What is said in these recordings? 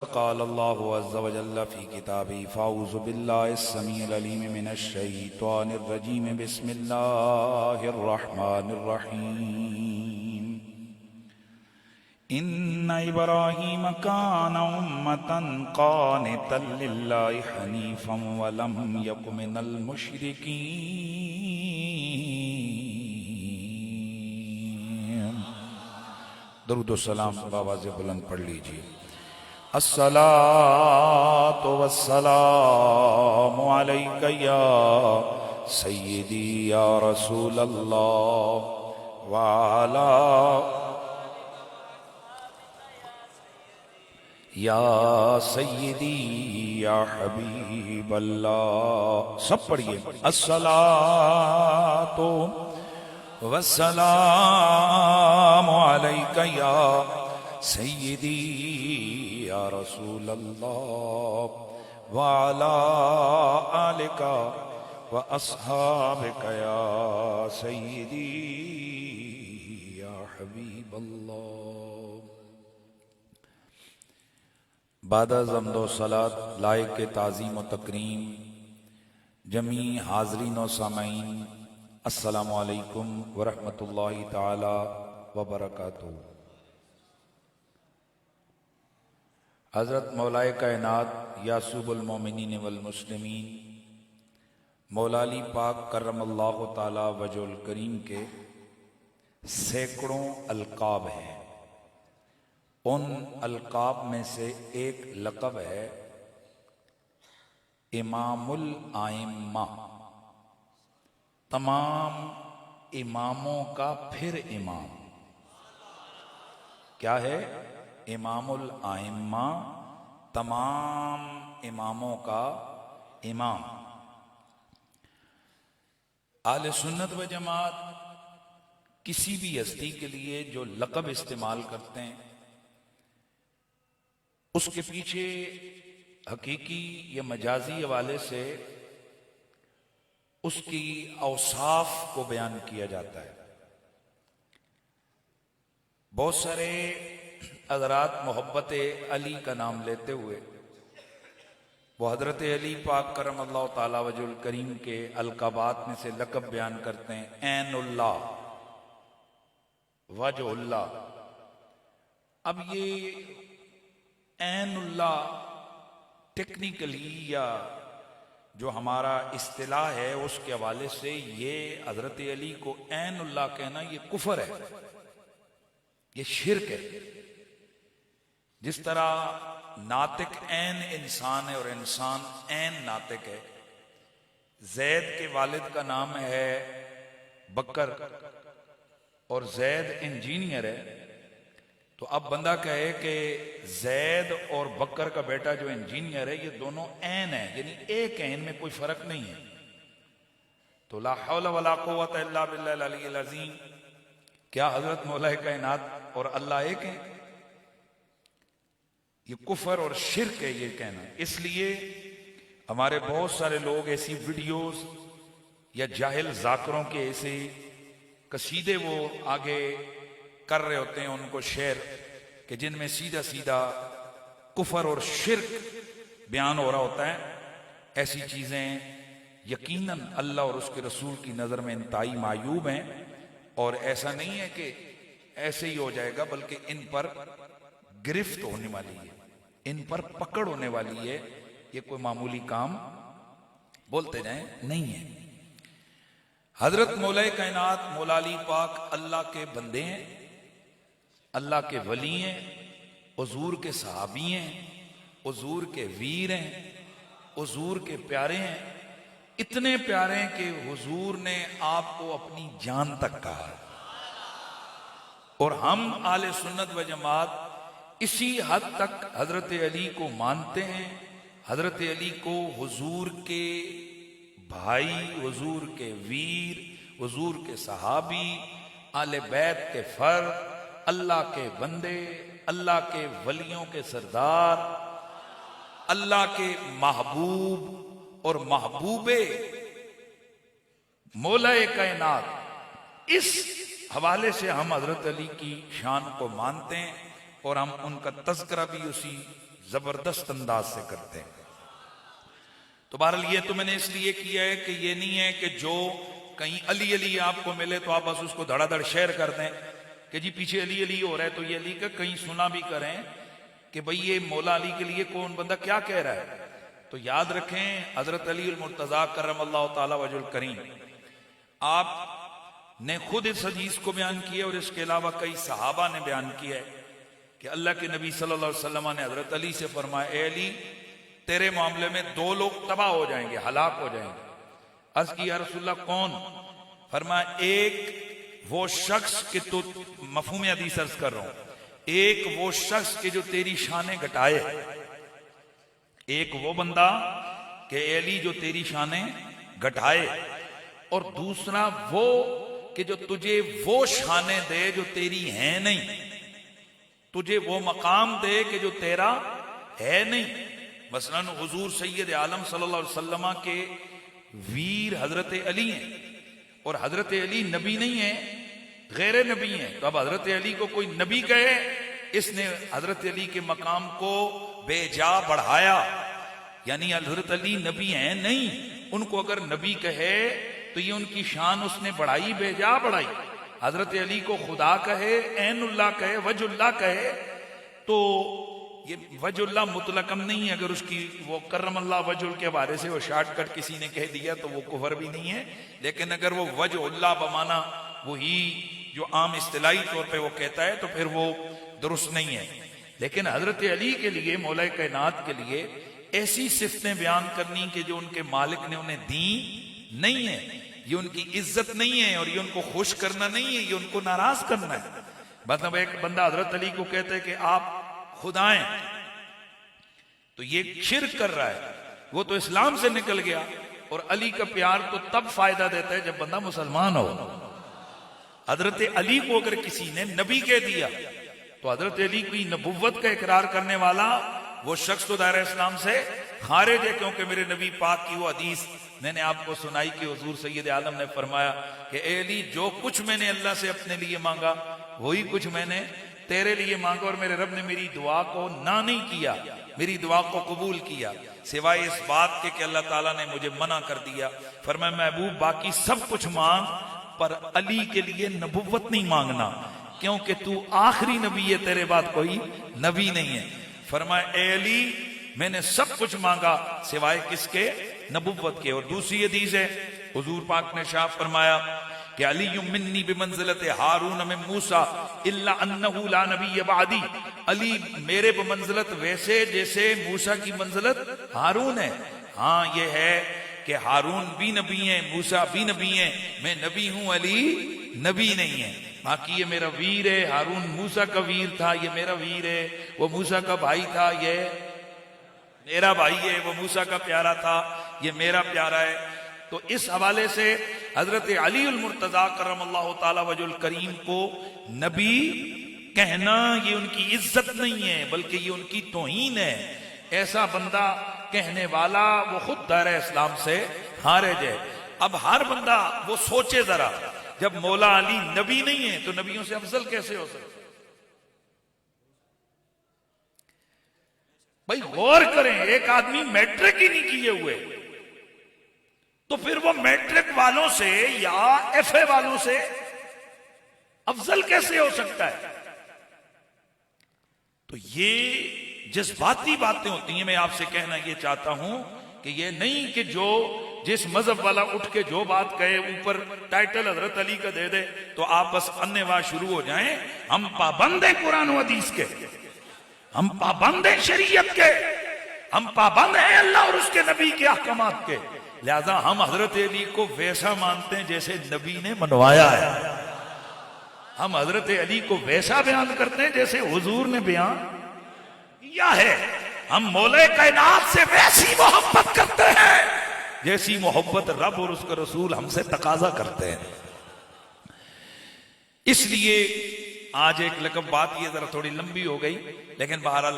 क़ाल अल्लाहु अज़्ज़ा व जल्ल फ़ी किताबिही फ़अऊज़ु बिल्लाहिस समीइल अलीम मिनश शैतानिर रजीम बिस्मिल्लाहिर रहमानिर रहीम। इन्ना इब्राहीम कान उम्मतन क़ानितन लिल्लाहि हनीफ़न व लम यकु मिनल मुशरिकीन। दरूद व सलाम आवाज़ बुलंद पढ़ लीजिए। अस्सलातु वस्सलामु अलैका या सय्यदी या रसूल अल्लाह व अला या सय्यदी या हबीब अल्लाह। सब पढ़िए। अस्सलातु वस्सलामु अलैका या सय्यदी या रसूल अल्लाह व अला आलिका व अस्हाबिका या सय्यदी या हबीब अल्लाह। बादा ज़म्दो सलात लायक के ताज़ीम व तकरीम जमी हाज़रीन व सामईन अस्सलामु अलैकुम व रहमतुल्लाहि ताला व बरकातुहू। हज़रत मौलाए कायनात यासूबुल मोमिनीन वल मुस्लिमीन मौला अली पाक करमल्लाहु ताला वजहुल करीम के सैकड़ों अलकाब हैं। उन अलकाब में से एक लक़ब है इमामुल आइम्मा, तमाम इमामों का फिर इमाम। क्या है? इमामुल आइम्मा, तमाम इमामों का इमाम। आले सुन्नत व जमात किसी भी हस्ती के लिए जो लक़ब इस्तेमाल करते हैं उसके पीछे हकीकी या मजाजी हवाले से उसकी औसाफ को बयान किया जाता है। बहुत सारे हज़रात मोहब्बत अली का नाम लेते हुए वो हज़रत अली पाक करमल्लाहु ताला वजहुल करीम के अलक़ाबात में से लक़ब बयान करते हैं। ऐनुल्लाह, वजहुल्लाह। अब ये ऐनुल्लाह टेक्निकली या जो हमारा इस्तिलाह है उसके हवाले से ये हज़रत अली को ऐनुल्लाह कहना ये कुफर है, ये शिर्क है। जिस तरह नातिक ऐन इंसान है और इंसान ऐन नातिक है। जैद के वालिद का नाम है बकर और जैद इंजीनियर है, तो अब बंदा कहे कि जैद और बकर का बेटा जो इंजीनियर है ये दोनों ऐन है, यानी एक ऐन में कोई फर्क नहीं है, तो ला हौला वला कुव्वता इल्ला बिल्लाहिल अलिय्यिल अज़ीम। क्या हजरत मौला कायनात और अल्लाह एक है? ये कुफर और शिर्क है ये कहना। इसलिए हमारे बहुत सारे लोग ऐसी वीडियोस या जाहिल जाकरों के ऐसे कसीदे वो आगे कर रहे होते हैं उनको शेर कि जिनमें सीधा सीधा कुफर और शिर्क बयान हो रहा होता है। ऐसी चीजें यकीनन अल्लाह और उसके रसूल की नजर में इंतहाई मायूब हैं। और ऐसा नहीं है कि ऐसे ही हो जाएगा, बल्कि इन पर गिरफ्त होने वाली है, इन पर पकड़ होने वाली है। ये कोई मामूली काम बोलते जाएं नहीं है। हजरत मौलाए कायनात मौला अली पाक अल्लाह के बंदे हैं, अल्लाह के वली हैं, हुजूर के सहाबी हैं, हुजूर के वीर हैं, हुजूर के प्यारे हैं। इतने प्यारे हैं कि हुजूर ने आपको अपनी जान तक कहा। और हम आले सुन्नत व जमात इसी हद तक हजरत अली को मानते हैं। हजरत अली को हुजूर के भाई, हुजूर के वीर, हुजूर के सहाबी, आले बैत के फर, अल्लाह के बंदे, अल्लाह के वलियों के सरदार, अल्लाह के महबूब और महबूबे मौलाए कायनात, इस हवाले से हम हजरत अली की शान को मानते हैं और हम उनका तज़किरा भी उसी जबरदस्त अंदाज से करते हैं। तो बहरहाल ये तो मैंने इसलिए किया है कि ये नहीं है कि जो कहीं अली अली आपको मिले तो आप बस उसको धड़ाधड़ शेयर कर दें कि जी पीछे अली अली हो रहा है, तो ये अली का कहीं सुना भी करें कि भाई ये मौला अली के लिए कौन बंदा क्या कह रहा है। तो याद रखें, हजरत अली मुर्तजा करमल्लाहु ताला वजुल करीम आप ने खुद इस हदीस को बयान किया और इसके अलावा कई सहाबा ने बयान किया है कि अल्लाह के नबी सल्लल्लाहु अलैहि वसल्लम ने हजरत अली से फरमाया, ए अली तेरे मामले में दो लोग तबाह हो जाएंगे, हलाक हो जाएंगे। अर्ज की या रसूलल्लाह कौन? फरमाया, एक वो शख्स कि तो मफहूम हदीस अर्ज कर रहा हूं, एक वो शख्स के जो तेरी शाने घटाए, एक वो बंदा कि अली जो तेरी शाने घटाए, और दूसरा वो कि जो तुझे वो शाने दे जो तेरी है नहीं, तुझे वो मकाम दे कि जो तेरा है नहीं। मसलन हुजूर सैयद आलम सल्लल्लाहु अलैहि वसल्लम के वीर हजरत अली हैं और हजरत अली नबी नहीं है, गैर नबी है। तो अब हजरत अली को कोई नबी कहे, इसने हजरत अली के मकाम को बेजा बढ़ाया, यानी हजरत अली नबी हैं नहीं, उनको अगर नबी कहे तो ये उनकी शान उसने बढ़ाई, बेजा बढ़ाई। हजरत अली को खुदा कहे, ऐनुल्लाह कहे, वजुल्लाह कहे, तो ये वजुल्लाह मुतलकम नहीं है। अगर उसकी वो करमल्लाह वजुल के बारे से वो शॉर्टकट किसी ने कह दिया तो वो कुफर भी नहीं है, लेकिन अगर वो वजुल्लाह बमाना वही जो आम इस्तिलाही तौर पे वो कहता है तो फिर वो दुरुस्त नहीं है। लेकिन हजरत अली के लिए, मौला कायनात के लिए ऐसी सिफतें बयान करनी कि जो उनके मालिक ने उन्हें दी नहीं है, ये उनकी इज्जत नहीं है और ये उनको खुश करना नहीं है, ये उनको नाराज करना है। मतलब एक बंदा हजरत अली को कहता है कि आप खुदाएं, तो ये शिर्क कर रहा है, वो तो इस्लाम से निकल गया। और अली का प्यार तो तब फायदा देता है जब बंदा मुसलमान हो। हजरत अली को अगर किसी ने नबी कह दिया तो हजरत अली की नबुव्वत का इकरार करने वाला वो शख्स तो दायरा इस्लाम से खारिज है, क्योंकि मेरे नबी पाक की वो हदीस मैंने आपको सुनाई कि हुजूर सैयद आलम ने फरमाया कि ए अली, जो कुछ मैंने अल्लाह से अपने लिए मांगा वही कुछ मैंने तेरे लिए मांगा, और मेरे रब ने मेरी दुआ को ना नहीं किया, मेरी दुआ को कबूल किया, सिवाय इस बात के कि अल्लाह ताला ने मुझे मना कर दिया। फरमाया, महबूब बाकी सब कुछ मांग पर अली के लिए नबुव्वत नहीं मांगना, क्योंकि तू आखिरी नबी है, तेरे बाद कोई नबी नहीं है। फरमाया, ए अली मैंने सब कुछ मांगा सिवाय किसके? नबुव्वत के। और दूसरी हदीस है, हुजूर पाक ने शाह फरमाया कि अली मिन्नी बिमंज़िलत हारून में मूसा इल्ला अन्नहु ला नबी बादी, अली मेरे बमंज़िलत वैसे जैसे मूसा की मंज़िलत हारून है। हाँ ये है कि हारून भी नबी है, मूसा भी नबी है, मैं नबी हूं, अली नबी नहीं है। बाकी ये मेरा वीर है, हारून मूसा का वीर था, ये मेरा वीर है, वो मूसा का भाई था, ये मेरा भाई है, वो मूसा का प्यारा था, ये मेरा प्यारा है। तो इस हवाले से हजरत अली मुर्तजा करमल्लाहु ताला वजुल करीम को नबी कहना ये उनकी इज्जत नहीं है, बल्कि ये उनकी तौहीन है। ऐसा बंदा कहने वाला वो खुद दायरा इस्लाम से खारिज है। अब हर बंदा वो सोचे जरा, जब मौला अली नबी नहीं है तो नबियों से अफजल कैसे हो सकते? भाई गौर करें, एक आदमी मैट्रिक ही नहीं किए हुए तो फिर वो मैट्रिक वालों से या एफए वालों से अफजल कैसे हो सकता है? तो ये जज्बाती बातें होती हैं। मैं आपसे कहना ये चाहता हूं कि ये नहीं कि जो जिस मजहब वाला उठ के जो बात कहे ऊपर टाइटल हजरत अली का दे दे तो आप बस अन्नेवाह शुरू हो जाएं। हम पाबंद हैं कुरान और हदीस के, हम पाबंद हैं शरीयत के, हम पाबंद हैं अल्लाह और उसके नबी के अहकामात के। लिहाजा हम हजरत अली को वैसा मानते हैं जैसे नबी ने मनवाया है। हम हजरत अली को वैसा बयान करते हैं जैसे हुजूर ने बयान किया है। हम मौला कायनात से वैसी मोहब्बत करते हैं जैसी मोहब्बत रब और उसका रसूल हमसे तकाजा करते हैं। इसलिए आज एक लकब, बात ये जरा थोड़ी लंबी हो गई, लेकिन बहरहाल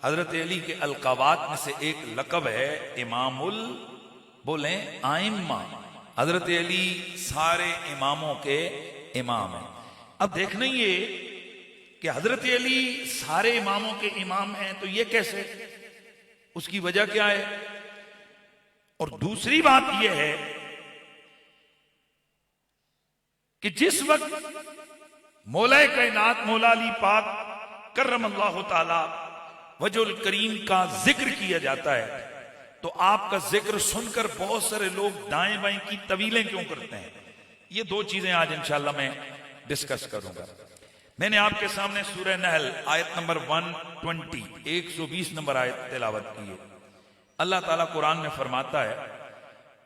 हजरत अली के अलकाबात में से एक लकब है इमामुल, बोले आइम्मा। हजरत अली सारे इमामों के इमाम हैं। अब देखना ये कि हजरत अली सारे इमामों के इमाम हैं, तो ये कैसे, उसकी वजह क्या है? और दूसरी बात यह है कि जिस वक्त मौलाए कायनात मौला अली पाक करमल्लाहु ताला वजुल करीम का जिक्र किया जाता है, तो आपका जिक्र सुनकर बहुत सारे लोग दाएं बाएं की तवीलें क्यों करते हैं? ये दो चीजें आज इंशाल्लाह मैं डिस्कस करूंगा। मैंने आपके सामने सूरह नहल आयत नंबर 120 नंबर आयत तिलावत की है। अल्लाह ताला कुरान में फरमाता है,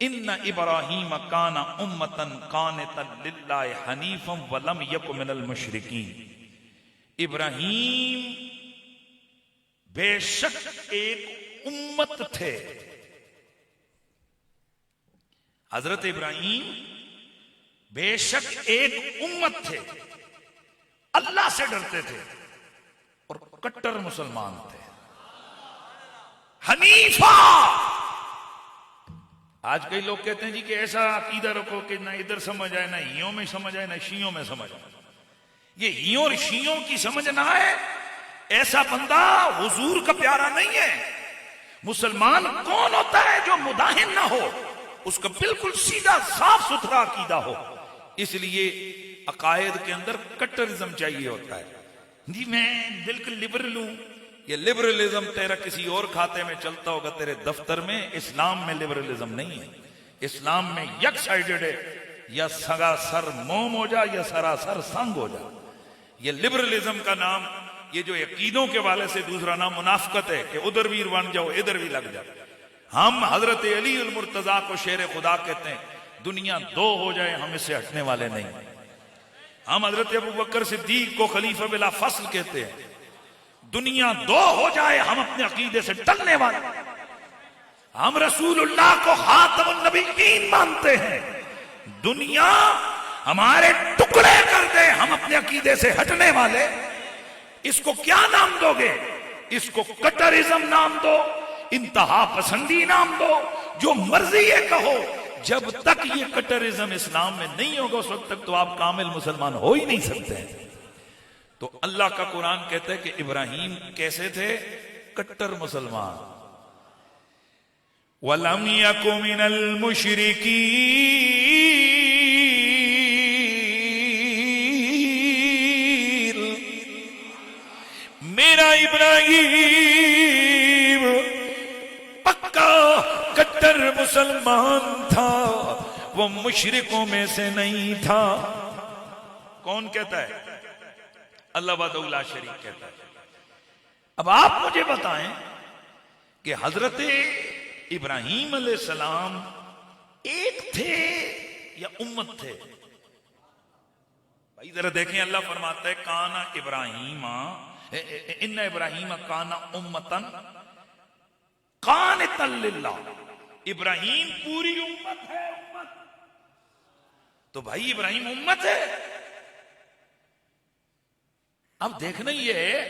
इन्ना इब्राहीम काना उम्मतन कानितन लिल्लाहि हनीफम वलम यकु मिनल मुशरिकीन। इब्राहीम बेशक एक उम्मत थे। हजरत इब्राहीम बेशक एक उम्मत थे, अल्लाह से डरते थे और कट्टर मुसलमान थे, हनीफा। आज कई लोग कहते हैं जी कि ऐसा अकीदा रखो कि ना इधर समझ आए, ना हियों में समझ आए, ना शियों में समझ आए। ये हियों और शियों की समझ ना आए, ऐसा बंदा हुजूर का प्यारा नहीं है। मुसलमान कौन होता है जो मुदाहिन ना हो, उसका बिल्कुल सीधा साफ सुथरा अकीदा हो। इसलिए अकायद के अंदर कट्टरिज्म चाहिए होता है। जी मैं बिल्कुल लिबरल हूं, ये लिबरलिज्म तेरा किसी और खाते में चलता होगा तेरे दफ्तर में। इस्लाम में लिबरलिज्म नहीं है। इस्लाम में यक साइडेड है, या सरासर मोम हो जा या सरासर संग हो जा। ये लिबरलिज्म का नाम, ये जो अकीदों के वाले से दूसरा नाम मुनाफकत है कि उधर भी बन जाओ इधर भी लग जाओ। हम हजरत अली उल मुर्तजा को शेर खुदा कहते हैं। दुनिया दो हो जाए हम इससे हटने वाले नहीं। हम हजरत अबू बकर सिद्दीक को खलीफा बिला फसल कहते हैं। दुनिया दो हो जाए हम अपने अकीदे से टलने वाले। हम रसूलुल्लाह को खातमुन नबिय्यीन मानते हैं। दुनिया हमारे टुकड़े कर दे हम अपने अकीदे से हटने वाले। इसको क्या नाम दोगे? इसको कट्टरिज्म नाम दो, इंतहा पसंदी नाम दो, जो मर्जी है कहो। जब तक ये कट्टरिज्म इस्लाम में नहीं होगा उस वक्त तक तो आप कामिल मुसलमान हो ही नहीं सकते। तो अल्लाह का कुरान कहता है कि इब्राहिम कैसे थे? कट्टर मुसलमान। वलम यकु मिनल मुशरिकीन। मेरा इब्राहिम पक्का कट्टर मुसलमान था, वो मुशरिकों में से नहीं था। कौन कहता है? अल्लाह वादउल्ला शरीक कहता है। अब आप मुझे बताएं कि हजरत इब्राहिम अलैहिस्सलाम एक थे या उम्मत थे? भाई जरा देखें, अल्लाह फरमाता है काना इब्राहिमा इन्ना इब्राहिम काना उम्मतन कानितन लिल्लाह। इब्राहिम पूरी उम्मत है। उम्मत तो भाई इब्राहिम उम्मत है। अब देखना यह है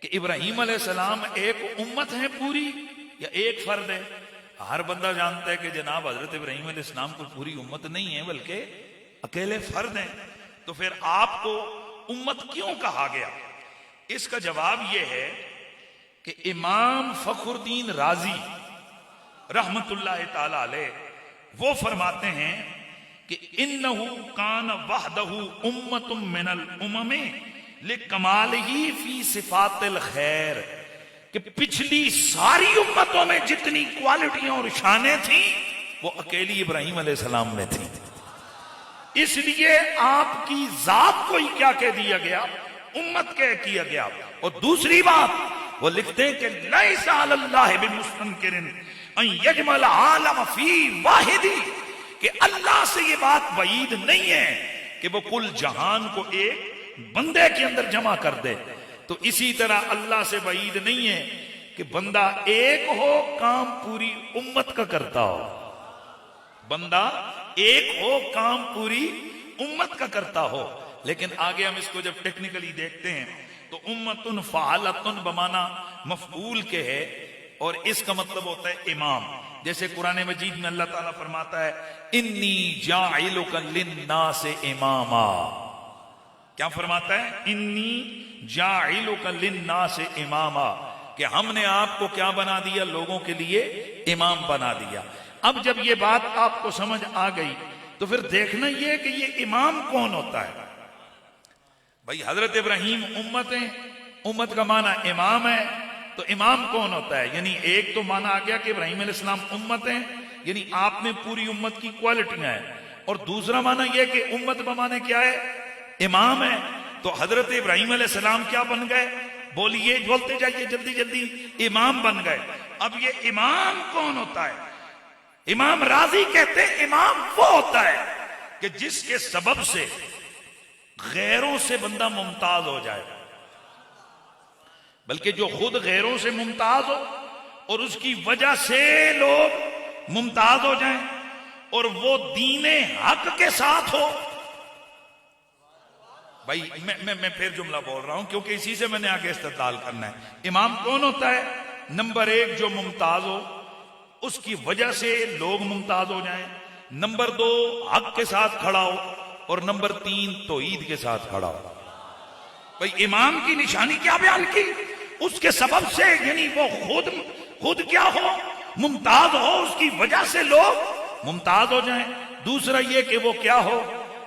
कि इब्राहिम अलैहिस्सलाम एक उम्मत है पूरी या एक फर्द है। हर बंदा जानता है कि जनाब हजरत इब्राहिम अलैहिस्सलाम को पूरी उम्मत नहीं है बल्कि अकेले फर्द हैं। तो फिर आपको उम्मत क्यों कहा गया? इसका जवाब यह है कि इमाम फखरुद्दीन राजी रहमतुल्लाह ताला अलैह वो फरमाते हैं कि इन्नहु कान वहदहु उम्मतुम मिनल उममे लिकमालिही फी सिफातिल खैर। कि पिछली सारी उम्मतों में जितनी क्वालिटियां और शानें थी वो अकेली इब्राहिम अलैहिस्सलाम में थी। इसलिए आपकी जात को ही क्या कह दिया गया? उम्मत कह किया गया। और दूसरी बात वो लिखते हैं कि लैसा अलल्लाहि बिमुस्तनकिरिन अन यजमल आलम फी वाहिदी। कि अल्लाह से ये बात बईद नहीं है कि वो कुल जहान को एक बंदे के अंदर जमा कर दे। तो इसी तरह अल्लाह से बईद नहीं है कि बंदा एक हो काम पूरी उम्मत का करता हो। बंदा एक हो काम पूरी उम्मत का करता हो। लेकिन आगे हम इसको जब टेक्निकली देखते हैं तो उम्मतुन फ़ाअलतुन बमाना मफ़ऊल के है और इसका मतलब होता है इमाम। जैसे कुरान मजीद में अल्लाह ताला फरमाता है इन्नी जाइलुका लिन्नास इमामा। क्या फरमाता है? इन्नी जाइलुका लिन्नास इमामा, कि हमने आपको क्या बना दिया? लोगों के लिए इमाम बना दिया। अब जब ये बात आपको समझ आ गई तो फिर देखना ये कि ये इमाम कौन होता है। भाई हजरत इब्राहिम उम्मत है, उम्मत का माना इमाम है, तो इमाम कौन होता है? यानी एक तो माना आ गया कि इब्राहिम अलैहिस्सलाम उम्मत है, यानी आप में पूरी उम्मत की क्वालिटियां हैं, और दूसरा माना यह कि उम्मत बमाने क्या है? इमाम है। तो हजरत इब्राहिम अलैहिस्सलाम क्या बन गए? बोलिए, बोलते जाइए जल्दी जल्दी। इमाम बन गए। अब ये इमाम कौन होता है? इमाम राजी कहते हैं इमाम वो होता है कि जिसके सबब से गैरों से बंदा मुमताज हो जाए, बल्कि जो खुद गैरों से मुमताज हो और उसकी वजह से लोग मुमताज हो जाएं, और वो दीने हक के साथ हो। भाई मैं फिर जुमला बोल रहा हूं क्योंकि इसी से मैंने आगे इस्तेदलाल करना है। इमाम कौन होता है? नंबर एक, जो मुमताज हो, उसकी वजह से लोग मुमताज हो जाएं। नंबर दो, हक के साथ खड़ा हो, और नंबर तीन, तौहीद के साथ खड़ा हो। भाई इमाम की निशानी क्या बयान की? उसके सबब से, यानी वो खुद क्या हो? मुमताज हो, उसकी वजह से लोग मुमताज हो जाएं। दूसरा ये कि वो क्या हो?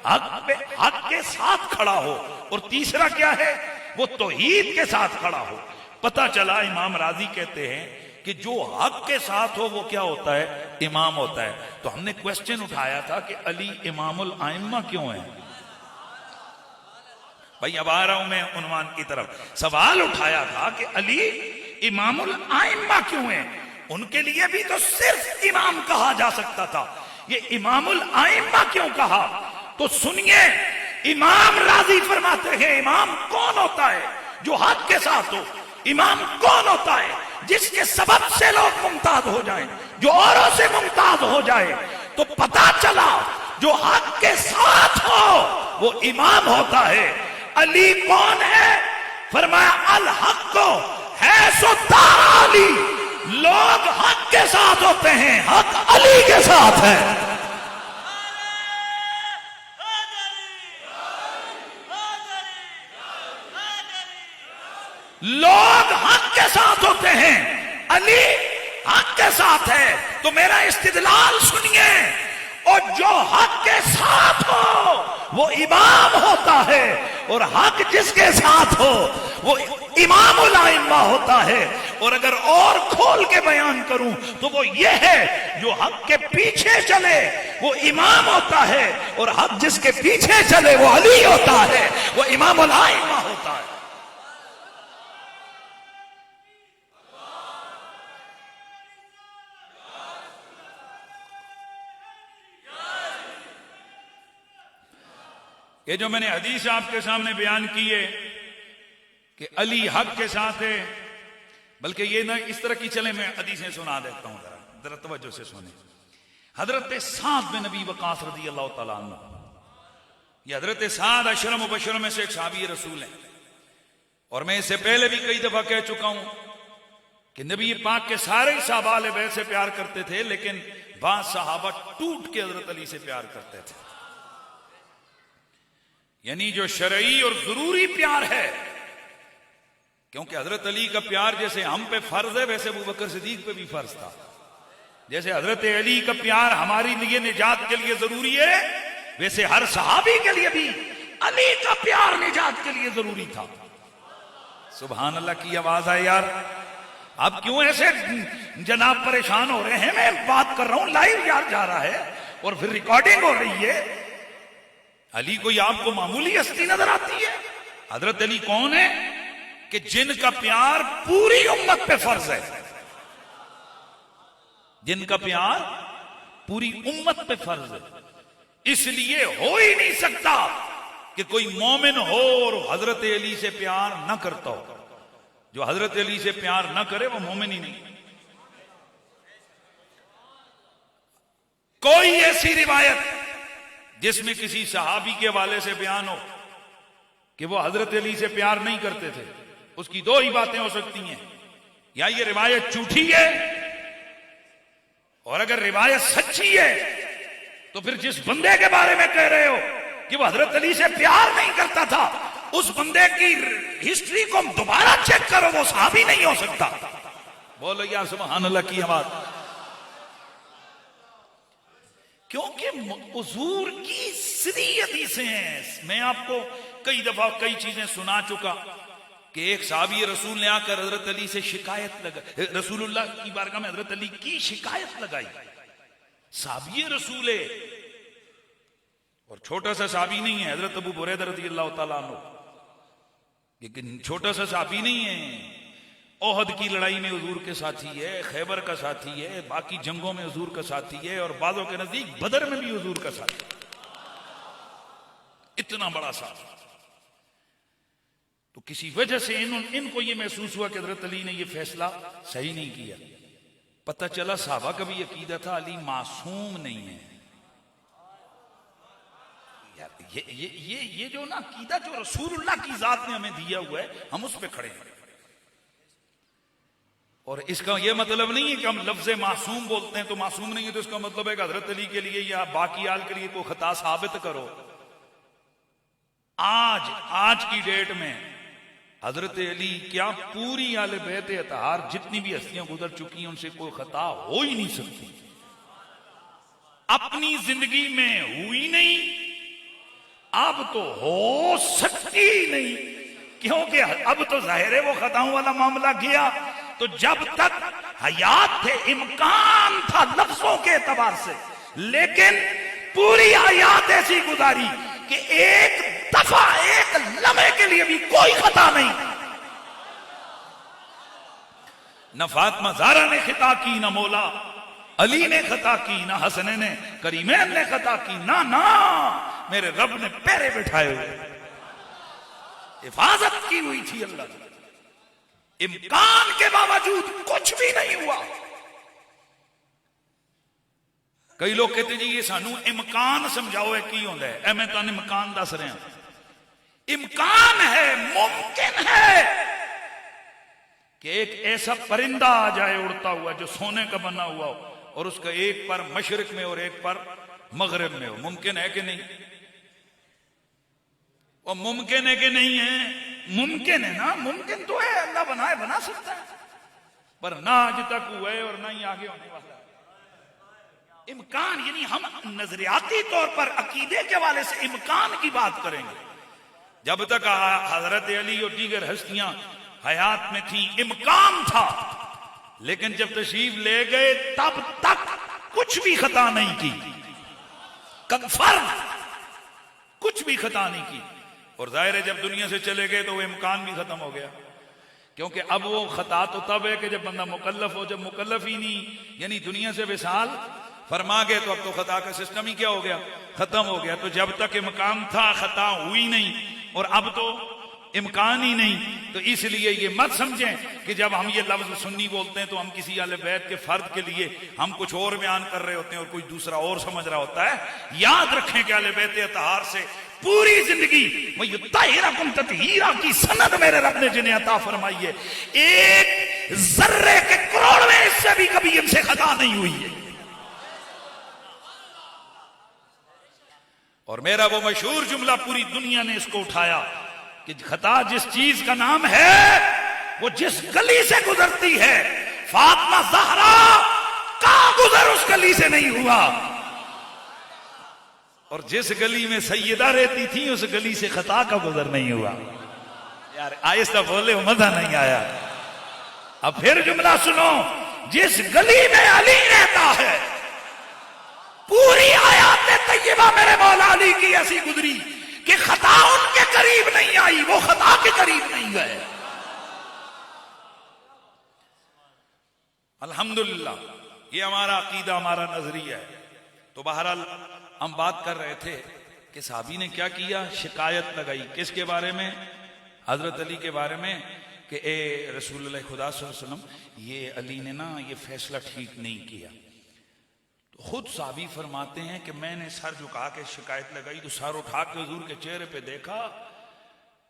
हक के साथ खड़ा हो। और तीसरा क्या है? वो तौहीद के साथ खड़ा हो। पता चला इमाम राजी कहते हैं कि जो हक के साथ हो वो क्या होता है? इमाम होता है। तो हमने क्वेश्चन उठाया था कि अली इमामुल आइम्मा क्यों है? भाई अब आ रहा हूं मैं उन्वान की तरफ। सवाल उठाया था कि अली इमामुल आइम्मा क्यों है? उनके लिए भी तो सिर्फ इमाम कहा जा सकता था, ये इमामुल आइम्मा क्यों कहा? तो सुनिए, इमाम राजी फरमाते हैं इमाम कौन होता है? जो हक के साथ हो। इमाम कौन होता है? जिसके सबब से लोग मुमताज हो जाएं, जो औरों से मुमताज हो जाए। तो पता चला जो हक के साथ हो वो इमाम होता है। अली कौन है? फरमाया अल हक है सो ताली। लोग हक के साथ होते हैं, हक अली के साथ है। लोग हक के साथ होते हैं, अली हक के साथ है। तो मेरा इस्तिदलाल सुनिए, और जो हक के साथ हो वो इमाम होता है, और हक जिसके साथ हो वो इमामुल आइम्मा होता है। और अगर और खोल के बयान करूं तो वो ये है, जो हक के पीछे चले वो इमाम होता है, और हक जिसके पीछे चले वो अली होता है, वो इमामुल आइम्मा होता है। ये जो मैंने हदीस आपके सामने बयान की है कि अली हक के साथ है, बल्कि ये ना इस तरह की चले, मैं हदीसें सुना देता हूं, जरा तवज्जो से सुने। हजरत साद बिन नबी वकास रज़ी अल्लाह तआला अन्हु, ये हजरत साद अशर मुबशर में से एक सहाबी रसूल हैं, और मैं इससे पहले भी कई दफा कह चुका हूं कि नबी पाक के सारे ही सहाबा अहले बैत से प्यार करते थे, लेकिन बाज सहाबा टूट के हजरत अली से प्यार करते थे। यानी जो शरई और जरूरी प्यार है, क्योंकि हजरत अली का प्यार जैसे हम पे फर्ज है, वैसे अबू बकर सिद्दीक पे भी फर्ज था। जैसे हजरत अली का प्यार हमारी लिए निजात के लिए जरूरी है, वैसे हर सहाबी के लिए भी अली का प्यार निजात के लिए जरूरी था। सुभान अल्लाह की आवाज है यार। आप क्यों ऐसे जनाब परेशान हो रहे हैं? मैं बात कर रहा हूं, लाइव यार जा रहा है और फिर रिकॉर्डिंग हो रही है। अली कोई आपको मामूली हस्ती नजर आती है? हजरत अली कौन है कि जिनका प्यार पूरी उम्मत पे फर्ज है, जिनका प्यार पूरी उम्मत पे फर्ज है। इसलिए हो ही नहीं सकता कि कोई मोमिन हो और हजरत अली से प्यार ना करता हो। जो हजरत अली से प्यार ना करे वो मोमिन ही नहीं। कोई ऐसी रिवायत जिसमें किसी सहाबी के हवाले से बयान हो कि वो हजरत अली से प्यार नहीं करते थे, उसकी दो ही बातें हो सकती हैं, या ये रिवायत झूठी है, और अगर रिवायत सच्ची है तो फिर जिस बंदे के बारे में कह रहे हो कि वो हजरत अली से प्यार नहीं करता था, उस बंदे की हिस्ट्री को दोबारा चेक करो, वो सहाबी नहीं हो सकता। बोलो या सुभान अल्लाह की आवाज। क्योंकि हुजूर की सीधी हदीसें हैं। मैं आपको कई दफा कई चीजें सुना चुका कि एक साहबी रसूल ने आकर हजरत अली से शिकायत लगाई, रसूलुल्लाह की बारगाह में हजरत अली की शिकायत लगाई। साहबी रसूल है और छोटा सा साहबी नहीं है, हजरत अबू हुरैरा रज़ियल्लाहु ताला अन्हु, लेकिन छोटा सा साहबी नहीं है। ओहद की लड़ाई में हुजूर के साथी है, खैबर का साथी है, बाकी जंगों में हुजूर का साथी है, और बाजों के नजदीक बदर में भी हुजूर का साथी। इतना बड़ा साथी। तो किसी वजह से इनको ये महसूस हुआ कि हजरत अली ने ये फैसला सही नहीं किया। पता चला साहबा का भी अकीदा था अली मासूम नहीं है। यार ये जो ना अकीदा जो रसूलुल्लाह की जात ने हमें दिया हुआ है, हम उस पर खड़े हैं। और इसका यह मतलब नहीं है कि हम लफ्ज़ मासूम बोलते हैं तो मासूम नहीं है, तो इसका मतलब है कि हजरत अली के लिए या बाकी आल के लिए कोई खता साबित करो। आज की डेट में हजरत अली क्या पूरी आले बैत अतहार जितनी भी हस्तियां गुजर चुकी हैं उनसे कोई खता हो ही नहीं सकती। अपनी जिंदगी में हुई नहीं, अब तो हो सकती ही नहीं, क्योंकि अब तो जाहिर है वो खताओं वाला मामला गया। तो जब तक हयात थे इम्कान था लफ्जों के एतबार से, लेकिन पूरी हयात ऐसी गुजारी कि एक दफा एक लम्हे के लिए भी कोई खता नहीं। न फातिमा ज़हरा ने खता की, न मौला अली ने खता की, न हसन ने करीमैन ने खता की, ना मेरे रब ने पैरे बिठाए हुए, हिफाजत की हुई थी अल्लाह की। इम्कान के बावजूद कुछ भी नहीं हुआ। कई लोग कहते जी ये सानू इम्कान समझाओ है की होता है। मैं तुहानू इम्कान दस रहा। इम्कान है, मुमकिन है कि एक ऐसा परिंदा आ जाए उड़ता हुआ जो सोने का बना हुआ हो, और उसका एक पर मशरिक में और एक पर मगरिब में हो। मुमकिन है कि नहीं? और मुमकिन है कि नहीं है? मुमकिन है ना, मुमकिन तो है, अल्लाह बनाए बना सकता है, पर ना आज तक हुआ है और ना ही आगे होने वाला है। इम्कान यानी हम नजरियाती तौर पर अकीदे के हवाले से इम्कान की बात करेंगे। जब तक हजरत अली और दीगर हस्तियां हयात में थी इम्कान था, लेकिन जब तशरीफ ले गए तब तक कुछ भी खता नहीं की, कंफर्म कुछ भी खता नहीं की। और जाहिर है जब दुनिया से चले गए तो वो इम्कान भी खत्म हो गया, क्योंकि अब वो खता तो तब है कि जब बंदा मुकल्लफ हो। जब मुकल्लफ ही नहीं यानी दुनिया से विसाल फरमा गए तो अब तो खता का सिस्टम ही क्या हो गया, खत्म हो गया। तो जब तक इम्कान था खता हुई नहीं, और अब तो इम्कान ही नहीं। तो इसलिए ये मत समझें कि जब हम ये लफ्ज सुन्नी बोलते हैं तो हम किसी आले बैत के फर्द के लिए हम कुछ और बयान कर रहे होते हैं और कोई दूसरा और समझ रहा होता है। याद रखें कि आले बैत अतहार से पूरी जिंदगी ततहीरा की सनद मेरे रब ने जिन्हें अता फरमाई है, एक जर्रे के करोड़वें हिस्से भी कभी इनसे खता नहीं हुई है। और मेरा वो मशहूर जुमला पूरी दुनिया ने इसको उठाया कि खता जिस चीज का नाम है वो जिस गली से गुजरती है, फातिमा ज़हरा का गुजर उस गली से नहीं हुआ, और जिस गली में सैयदा रहती थी उस गली से खता का गुजर नहीं हुआ। यार आहिस्ता बोले, मजा नहीं आया। अब फिर जुमला सुनो, जिस गली में अली रहता है पूरी आयात तैयबा मेरे मौला अली की ऐसी गुजरी कि खता उनके करीब नहीं आई, वो खता के करीब नहीं गए। अल्हम्दुलिल्लाह, ये हमारा अकीदा, हमारा नजरिया है। तो बहरहाल हम बात कर रहे थे कि साहबी ने क्या किया, शिकायत लगाई किसके बारे में, हजरत अली के बारे में, कि ए रसूलुल्लाह खुदा सल्लल्लाहु अलैहि वसल्लम, ये अली ने ना ये फैसला ठीक नहीं किया। तो खुद साहबी फरमाते हैं कि मैंने सर झुका के शिकायत लगाई, तो सर उठा के हुजूर के चेहरे पे देखा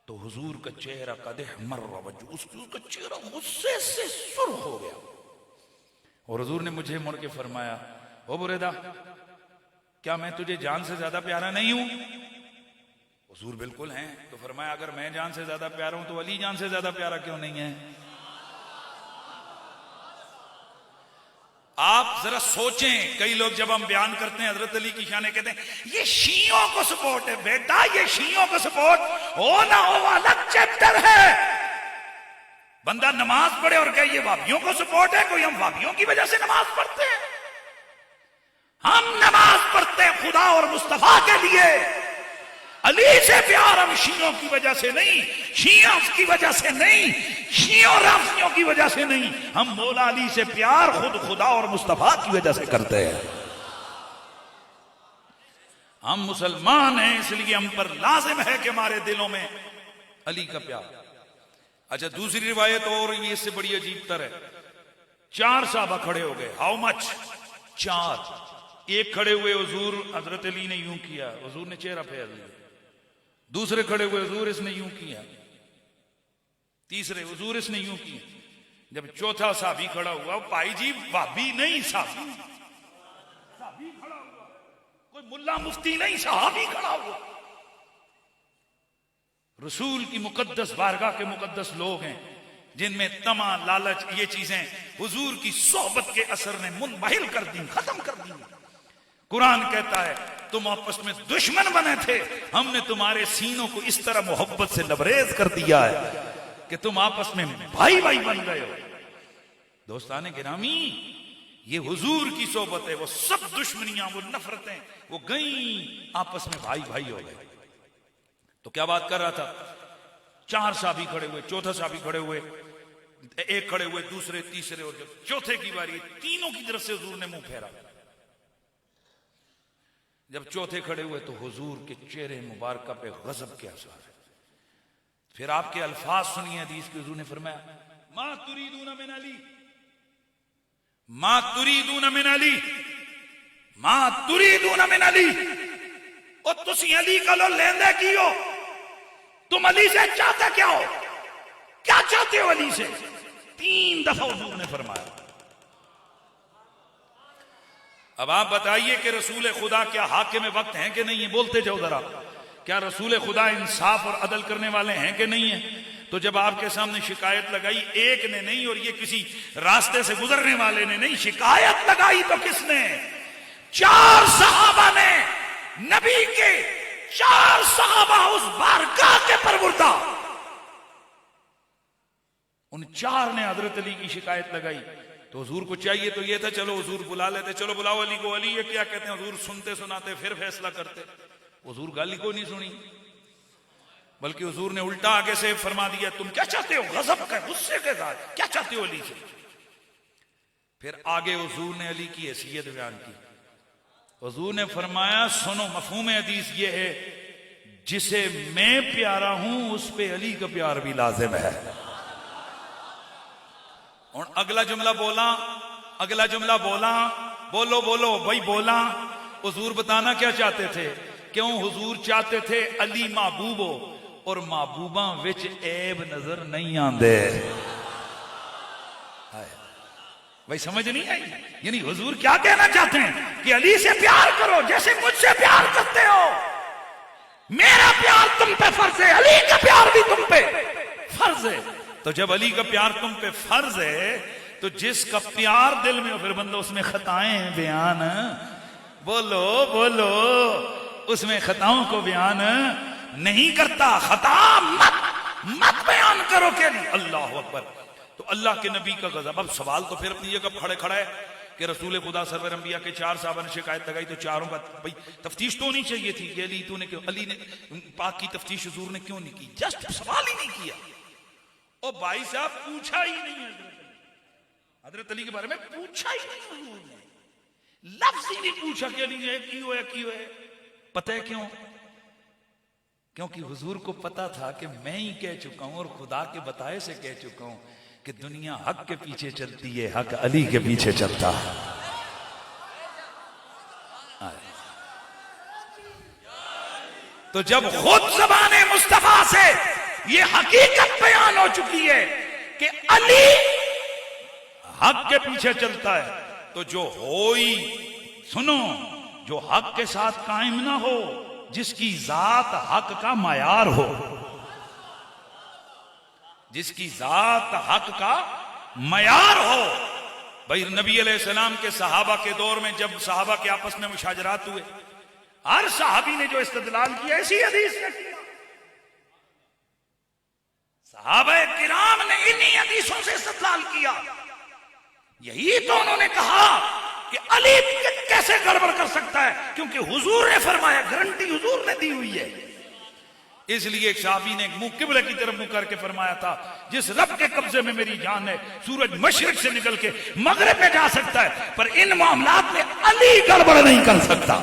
तो हुजूर का चेहरा कदह मर वजू, उसका चेहरा गुस्से से सुर्ख हो गया। और हुजूर ने मुझे मुड़ के फरमाया, ओ बुरेदा, क्या मैं तुझे जान से ज्यादा प्यारा नहीं हूं? हुजूर बिल्कुल हैं। तो फरमाया अगर मैं जान से ज्यादा प्यारा हूं तो अली जान से ज्यादा प्यारा क्यों नहीं है? आप जरा सोचें, कई लोग जब हम बयान करते हैं हजरत अली की शान कहते हैं ये शियों को सपोर्ट है। बेटा ये शियों को सपोर्ट हो ना हो अलग चैप्टर है। बंदा नमाज पढ़े और कहे ये वाबियों को सपोर्ट है, कोई हम वाबियों की वजह से नमाज पढ़ते हैं? हम नमाज पढ़ते हैं खुदा और मुस्तफा के लिए। अली से प्यार हम शियों की वजह से नहीं, शिया की वजह से नहीं, शियों राफियों की वजह से नहीं, हम मौला अली से प्यार खुद खुदा और मुस्तफा की वजह से करते हैं। हम मुसलमान हैं इसलिए हम पर लाजिम है कि हमारे दिलों में अली का प्यार। अच्छा दूसरी रिवायत और ये इससे बड़ी अजीब तर है। 4 साहबा खड़े हो गए। How much? 4। एक खड़े हुए हुजूर हजरत अली ने यूं किया, हुजूर ने चेहरा फेर लिया। दूसरे खड़े हुए हुजूर इसने यूं किया। तीसरे हुजूर इसने यूं किया। जब चौथा साहबी खड़ा हुआ, भाई जी भाभी नहीं साहबी खड़ा हुआ, कोई मुल्ला मुफ्ती नहीं साहबी खड़ा हुआ। रसूल की मुकद्दस बारगाह के मुकद्दस लोग हैं जिनमें तमा लालच ये चीजें हुजूर की सोहबत के असर ने मुनबहिल कर दी, खत्म कर दी। कुरान कहता है तुम आपस में दुश्मन बने थे, हमने तुम्हारे सीनों को इस तरह मोहब्बत से लबरेज कर दिया है कि तुम आपस में भाई भाई बन गए हो। दोस्ताने गिरामी, ये हुजूर की सोहबत है। वो सब दुश्मनियां, वो नफरतें, वो गई, आपस में भाई भाई हो गए। तो क्या बात कर रहा था? 4 साहबी खड़े हुए, चौथा साहबी खड़े हुए, एक खड़े हुए, दूसरे, तीसरे, और जब चौथे की बारी, तीनों की तरफ से हुजूर ने मुंह फेरा। जब चौथे खड़े हुए तो हुजूर के चेहरे मुबारक पे गजब के असर है। फिर आपके अल्फाज सुनिए हदीस के। हुजूर ने फरमाया मा तुरीदून मिन अली, मा तुरीदून मिन अली, मा तुरीदून मिन अली। और तुसी अली का लो लेंदे की हो? तुम अली से चाहते क्या हो? क्या चाहते हो अली से? 3 दफा हुजूर ने फरमाया। अब आप बताइए कि रसूल खुदा क्या हाकिम वक्त हैं कि नहीं है? बोलते जाओ जरा। क्या रसूल खुदा इंसाफ और अदल करने वाले हैं कि नहीं है? तो जब आपके सामने शिकायत लगाई, एक ने नहीं और ये किसी रास्ते से गुजरने वाले ने नहीं, शिकायत लगाई तो किसने? 4 सहाबा ने, नबी के 4 सहाबा उस बारगाह के परवरदा, उन 4 ने हजरत अली की शिकायत लगाई। तो हुजूर को चाहिए तो ये था चलो हुजूर बुला लेते, चलो बुलाओ अली को। अली ये क्या कहते हैं? हुजूर सुनते सुनाते फिर फैसला करते। हुजूर गाली को नहीं सुनी, बल्कि हुजूर ने उल्टा आगे से फरमा दिया तुम क्या चाहते हो? गजब का गुस्से के साथ क्या चाहते हो अली से? फिर आगे हुजूर ने अली की हैसियत बयान की। हुजूर ने फरमाया सुनो, मफहूम हदीस ये है जिसे मैं प्यारा हूं उस पे अली का प्यार भी लाजिम है। और अगला जुमला बोला, अगला जुमला बोला, बोलो बोलो भाई बोला। हुजूर बताना क्या चाहते थे? क्यों हुजूर चाहते थे अली महबूब हो और महबूबा विच ऐब नजर नहीं आंदे। भाई समझ नहीं आई? यानी हुजूर क्या कहना चाहते हैं कि अली से प्यार करो जैसे मुझसे प्यार करते हो। मेरा प्यार तुम पे फर्ज है, अली का प्यार भी तुम पे फर्ज है। तो जब अली का प्यार तुम पे फर्ज है तो जिसका प्यार दिल में हो फिर बंदा उसमें खताएं बयान, बोलो बोलो, उसमें खताओं को बयान नहीं करता। खता मत बयान करो के लिए। अल्लाह अकबर। तो अल्लाह के नबी का गजब। अब सवाल तो फिर अपनी जगह खड़े खड़ा है कि रसूल खुदा सरवर अंबिया के 4 साहबा ने शिकायत लगाई तो चारों का भाई तफ्तीश तो होनी चाहिए थी कि अली तूने क्यों, अली ने पाक की तफ्तीश हुजूर ने क्यों नहीं की? जस्ट सवाल ही नहीं किया। और भाई साहब पूछा ही नहीं हजरत अली के बारे में, पूछा ही नहीं हुजूर ने, लफ्ज ही नहीं पूछा कि अली क्यों है क्यों है। पता है क्यों? क्योंकि हुजूर को पता था कि मैं ही कह चुका हूं और खुदा के बताए से कह चुका हूं कि दुनिया हक के पीछे चलती है, हक अली के पीछे चलता है। तो जब खुद ज़बाने मुस्तफा से ये हकीकत बयान हो चुकी है कि अली हक के पीछे चलता है, तो जो हो ही सुनो, जो हक के साथ कायम ना हो जिसकी जात हक का मयार हो, जिसकी जात हक का मयार हो। भाई नबी अलैहिस्सलाम के सहाबा के दौर में जब सहाबा के आपस में मुशाजरात हुए, हर सहाबी ने जो इस्तेदलाल किया ऐसी हदीस ने किया। सहाबा किराम ने इन्हीं हदीसों से इस्तेदलाल किया। यही तो उन्होंने कहा कि अली कैसे गड़बड़ कर सकता है, क्योंकि हुजूर ने फरमाया, गारंटी हुजूर ने दी हुई है। इसलिए एक साहबी ने मुंह किबले की तरफ मुंह करके फरमाया था, जिस रब के कब्जे में मेरी जान है, सूरज मशरिक से निकल के मगरिब में जा सकता है, पर इन मामलात में अली गड़बड़ नहीं कर सकता।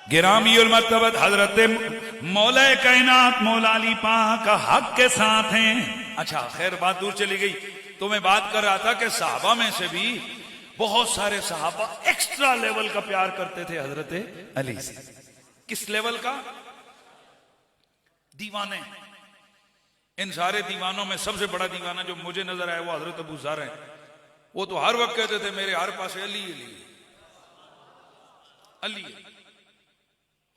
गिरामी उल मर्तबत हजरत मौला कायनात मौला अली पाक हक के साथ हैं। अच्छा खैर, बात दूर चली गई। तो मैं बात कर रहा था कि सहाबा में से भी बहुत सारे सहाबा एक्स्ट्रा लेवल का प्यार करते थे हजरत अली से। किस लेवल का? दीवाने। इन सारे दीवानों में सबसे बड़ा दीवाना जो मुझे नजर आया वो हजरत अबू ज़र है। वो तो हर वक्त कहते थे मेरे हर पास अली अली अली।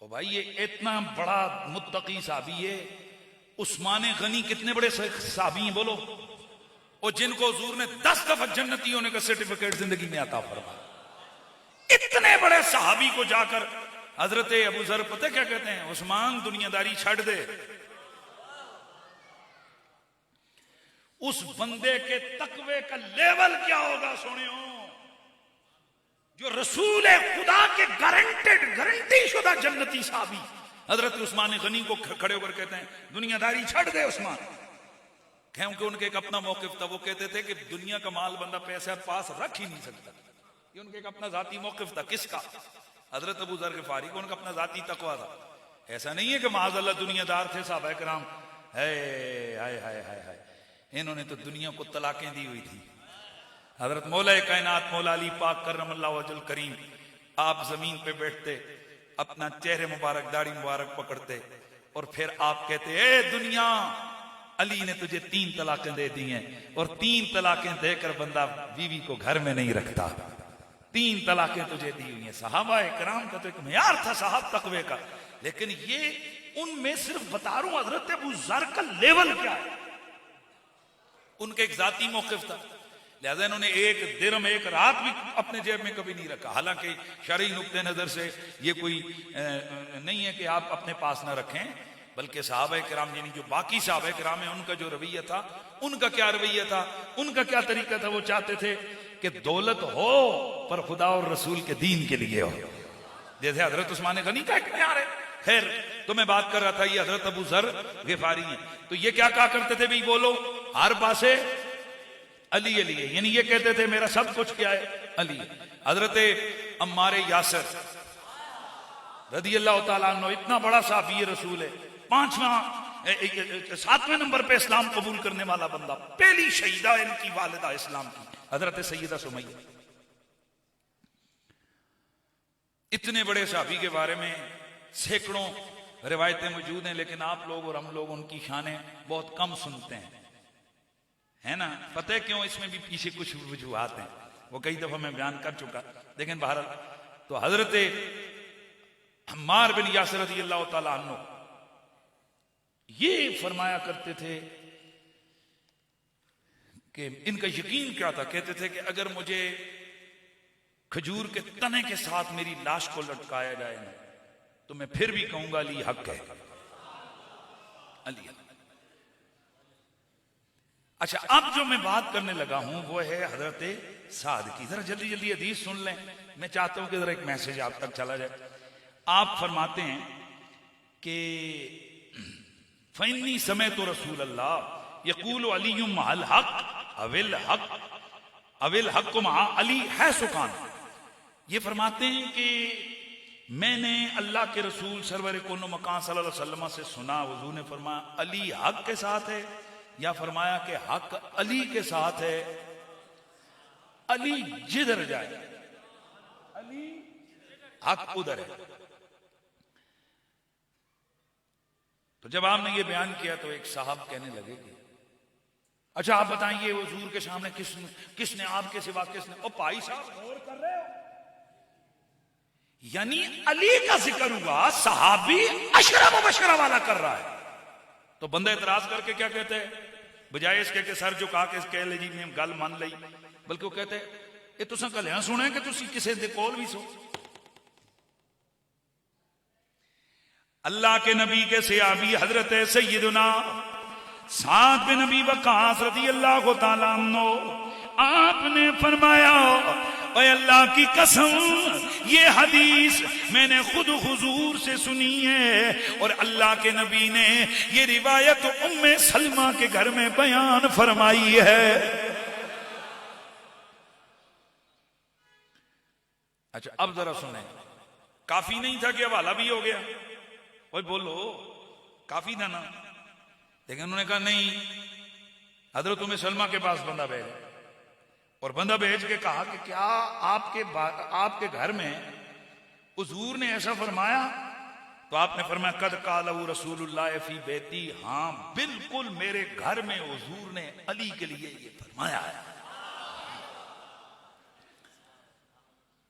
ओ भाई, ये इतना बड़ा मुत्तकी साहबी है। उस्मान गनी कितने बड़े साहबी हैं बोलो, और जिनको हुजूर ने 10 दफा जन्नती होने का सर्टिफिकेट जिंदगी में आता फरमाया। इतने बड़े सहाबी को जाकर हजरत अबू ज़र पता क्या कहते हैं? उस्मान दुनियादारी छोड़ दे। उस बंदे के तकवे का लेवल क्या होगा सुनियो, जो रसूल खुदा के गारंटी शुदा जन्नती साहबी हजरत उस्मान गनी को खड़े होकर कहते हैं दुनियादारी छोड़ दे उस्मान। क्योंकि उनके एक अपना मौकिफ था। वो कहते थे कि दुनिया का माल बंदा पैसा पास रख ही नहीं सकता। ये उनके एक अपना जाती मौकिफ था। किसका? हजरत अबू ज़र ग़िफ़ारी को उनका अपना जाती तकवा था। ऐसा नहीं है कि माज़अल्लाह दुनियादार थे साहबा किराम, हाय हाय हाय हाय, इन्होंने तो दुनिया को तलाकें दी हुई थी। हजरत मौला कायनात मौला अली पाक करमल्लाहु वजहुल करीम, आप जमीन पे बैठते, अपना चेहरे मुबारक दाढ़ी मुबारक पकड़ते, और फिर आप कहते ए दुनिया, अली ने तुझे 3 तलाकें दे दी हैं, और 3 तलाकें देकर बंदा बीवी को घर में नहीं रखता। 3 तलाकें तुझे दी हुई हैं। सहाबा किराम का तो एक मेयार था साहब तकवे का, लेकिन ये उनमें सिर्फ बता रहा हूं हजरत अबू ज़र का लेवल क्या है। उनका एक जाती मौकिफ था, लिहाजा इन्होंने एक दिरहम एक रात भी अपने जेब में कभी नहीं रखा। हालांकि शरई नुक्ते नजर से ये कोई नहीं है कि आप अपने पास ना रखें, बल्कि सहाबा किराम यानी जो बाकी सहाबा किराम है उनका जो रवैया था, उनका क्या रवैया था, उनका क्या तरीका था। वो चाहते थे कि दौलत हो पर खुदा और रसूल के दीन के लिए हो, जैसे हजरत उस्मान गनी का एक प्यार है। खैर, तो मैं बात कर रहा था ये हजरत अबू ज़र ग़िफ़ारी हैं। तो ये क्या कहा करते थे भाई बोलो, हर पासे अली अली है, यानी ये कहते थे मेरा सब कुछ क्या है, अली। हजरत अम्मार यासिर रदी अल्लाह तआला अन्हु इतना बड़ा साहबी रसूल है, 7वें नंबर पे इस्लाम कबूल करने वाला बंदा, पहली शहीदा इनकी वालिदा इस्लाम की हजरत सैयदा सुमैया। इतने बड़े साहबी के बारे में सैकड़ों रिवायतें मौजूद हैं, लेकिन आप लोग और हम लोग उनकी शानें बहुत कम सुनते हैं, है ना। पता है क्यों? इसमें भी पीछे कुछ वजूहात हैं, वो कई दफा मैं बयान कर चुका। लेकिन बहरहाल, तो हजरत अम्मार बिन यासिर रज़ी अल्लाह तआला अन्हु ये फरमाया करते थे कि इनका यकीन क्या था, कहते थे कि अगर मुझे खजूर के तने के साथ मेरी लाश को लटकाया जाए ना, तो मैं फिर भी कहूंगा अली हक है, अली। अच्छा, अब जो मैं बात करने लगा हूं वो है हजरत साद की। जरा जल्दी जल्दी हदीस सुन लें, मैं चाहता हूं कि जरा एक मैसेज आप तक चला जाए। आप फरमाते हैं कि फैनी समय तो रसूल अल्लाह यकूल अली महल हक अविल हक को महा अली है सुकान। ये फरमाते हैं कि मैंने अल्लाह के रसूल सरवर कोनो मकान सल्लल्लाहु अलैहि वसल्लम से सुना, हुजूर ने फरमाया अली हक के साथ है, या फरमाया कि हक अली के साथ है। अली जिधर जाए अली हक उधर है। तो जब आपने ये बयान किया तो एक साहब कहने लगे कि अच्छा आप बताइए हुजूर के सामने किसने आपके सिवा किसने? ओ भाई साहब गौर कर रहे हो, यानी अली का जिक्र हुआ, सहाबी अशरा मुबशरा वाला कर रहा है। तो बंदा इतराज करके क्या कहते हैं, बजाय इसके कि सर झुका के कह ले जी मैं गल मान ली, बल्कि वो कहते ये तुसा कलियां सुने कि तुसी किसी दे कोल भी सो। अल्लाह के नबी के सहाबी हजरत सैयदना साद बिन नबी वक्कास रज़ियल्लाहु ताला अन्हु, आपने फरमाया ओए अल्लाह की कसम, ये हदीस मैंने खुद हुजूर से सुनी है और अल्लाह के नबी ने ये रिवायत उम्मे सलमा के घर में बयान फरमाई है। अच्छा अब जरा सुने, काफी नहीं था कि हवाला भी हो गया? ओए बोलो, काफी था ना? लेकिन उन्होंने कहा नहीं, हजरत उम्मे सलमा के पास बंदा भेजा, और बंदा भेज के कहा कि क्या आपके घर में हुजूर ने ऐसा फरमाया? तो आपने फरमाया कद कालहु रसूलुल्लाह फी बैती, हां बिल्कुल मेरे घर में हुजूर ने अली के लिए ये फरमाया है।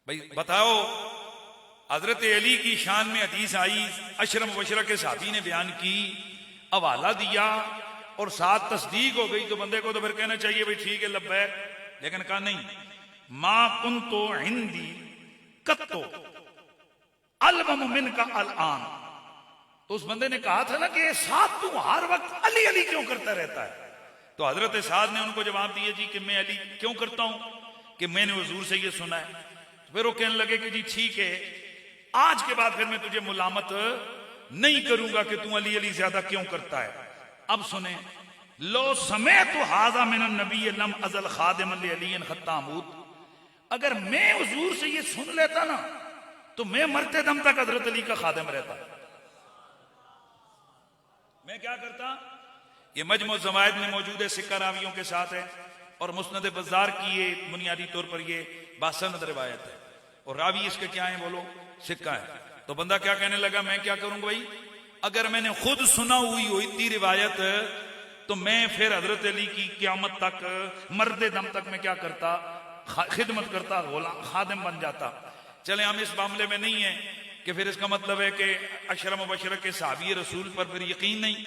भाई बताओ, हजरत अली की शान में हदीस आई, अशरम वशरा के साहबी ने बयान की, हवाला दिया और साथ तस्दीक हो गई, तो बंदे को तो फिर कहना चाहिए भाई ठीक है लब्बैक, लेकिन कहा नहीं, मां कुंतो हिंदी कत्तो अलबम मिन का अल-आन। तो उस बंदे ने कहा था ना कि साथ तू हर वक्त अली अली क्यों करता रहता है? तो हजरत साद ने उनको जवाब दिया जी कि मैं अली क्यों करता हूं कि मैंने हुजूर से ये सुना है। तो फिर वो कहने लगे कि जी ठीक है, आज के बाद फिर मैं तुझे मुलामत नहीं करूंगा कि तू अली अली ज्यादा क्यों करता है। अब सुने, लो समय तो हाजा मिन नबी लम अजल खादिम अली खत्तामूद, अगर मैं हुजूर से ये सुन लेता ना तो मैं मरते दम तक हजरत अली का खादिम रहता। मैं क्या करता? ये मजमू ज़वाइद में मौजूद है, सिक्का रावियों के साथ है, और मुस्नद बज़ार की ये बुनियादी तौर पर ये बासनद रिवायत है, और रावी इसके क्या है बोलो? सिक्का है। तो बंदा क्या कहने लगा, मैं क्या करूंगा भाई, अगर मैंने खुद सुना हुई थी रिवायत तो मैं फिर हजरत अली की क़यामत तक मर्दे दम तक मैं क्या करता? खिदमत करता, गुलाम खादिम बन जाता। चले हम इस मामले में नहीं है कि फिर इसका मतलब है कि अशरा मुबशरा के सहाबी रसूल पर फिर यकीन नहीं,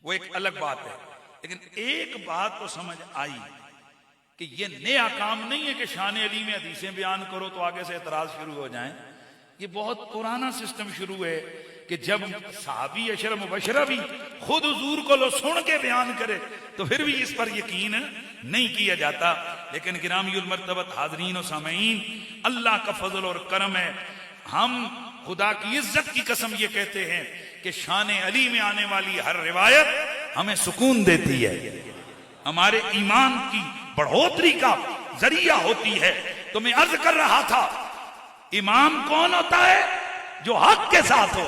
वो एक अलग बात है। लेकिन एक बात तो समझ आई कि ये नया काम नहीं है कि शान अली में हदीसें बयान करो तो आगे से एतराज शुरू हो जाए। ये बहुत पुराना सिस्टम शुरू है कि जब सहाबी अशरा मुबशरा भी खुद हुजूर को लो सुन के बयान करे तो फिर भी इस पर यकीन नहीं किया जाता। लेकिन गिरामीउल मर्तबत हाज़रीन और सामईन, अल्लाह का फजल और करम है, हम खुदा की इज्जत की कसम ये कहते हैं कि शान अली में आने वाली हर रिवायत हमें सुकून देती है, हमारे ईमान की बढ़ोतरी का जरिया होती है। तो मैं अर्ज कर रहा था, इमाम कौन होता है? जो हक के साथ हो,